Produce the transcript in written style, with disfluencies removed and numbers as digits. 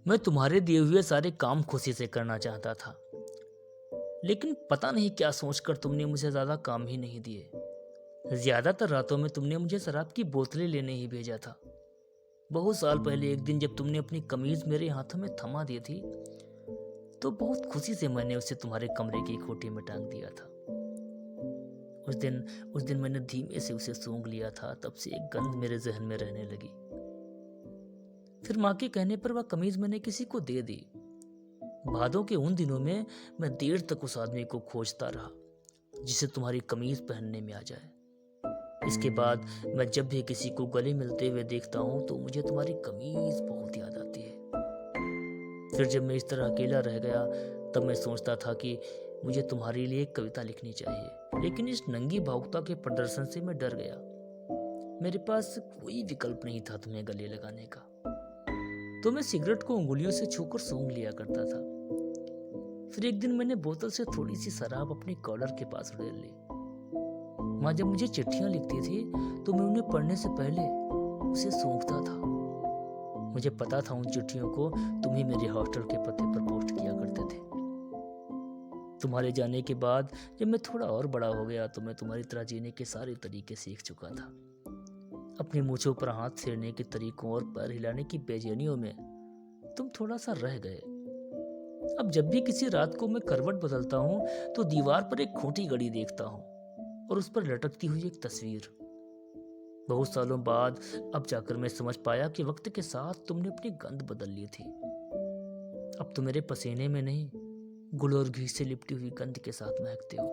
मैं तुम्हारे दिए हुए सारे काम खुशी से करना चाहता था, लेकिन पता नहीं क्या सोचकर तुमने मुझे ज़्यादा काम ही नहीं दिए। ज़्यादातर रातों में तुमने मुझे शराब की बोतलें लेने ही भेजा था। बहुत साल पहले एक दिन जब तुमने अपनी कमीज़ मेरे हाथों में थमा दी थी, तो बहुत खुशी से मैंने उसे तुम्हारे कमरे की खोटी में टांग दिया था। उस दिन उस दिन मैंने धीमे से उसे सूंघ लिया था। तब से एक गंध मेरे जहन में रहने लगी। फिर माँ के कहने पर वह कमीज मैंने किसी को दे दी। भादों के उन दिनों में मैं देर तक उस आदमी को खोजता रहा जिसे तुम्हारी कमीज पहनने में आ जाए। इसके बाद मैं जब भी किसी को गले मिलते हुए देखता हूँ तो मुझे तुम्हारी कमीज बहुत याद आती है। फिर जब मैं इस तरह अकेला रह गया, तब मैं सोचता था कि मुझे तुम्हारे लिए एक कविता लिखनी चाहिए, लेकिन इस नंगी भावुकता के प्रदर्शन से मैं डर गया। मेरे पास कोई विकल्प नहीं था तुम्हें गले लगाने का, तो मैं सिगरेट को उंगलियों से छूकर सूंघ लिया करता था। फिर एक दिन मैंने बोतल से थोड़ी सी शराब अपने कॉलर के पास उड़ेल ली। माँ जब मुझे चिट्ठियां लिखती थी तो मैं उन्हें पढ़ने से पहले उसे सूंघता था। मुझे पता था उन चिट्ठियों को तुम ही मेरे हॉस्टल के पते पर पोस्ट किया करते थे। तुम्हारे जाने के बाद जब मैं थोड़ा और बड़ा हो गया तो मैं तुम्हारी तरह जीने के सारे तरीके सीख चुका था। अपनी मूंछों पर हाथ फेरने के तरीकों और पैर हिलाने की बेचैनियों में तुम थोड़ा सा रह गए। अब जब भी किसी रात को मैं करवट बदलता हूँ तो दीवार पर एक खोटी घड़ी देखता हूँ और उस पर लटकती हुई एक तस्वीर। बहुत सालों बाद अब जाकर मैं समझ पाया कि वक्त के साथ तुमने अपनी गंध बदल ली थी। अब तो मेरे पसीने में नहीं, गुड़ और घी से लिपटी हुई गंध के साथ महकते हो।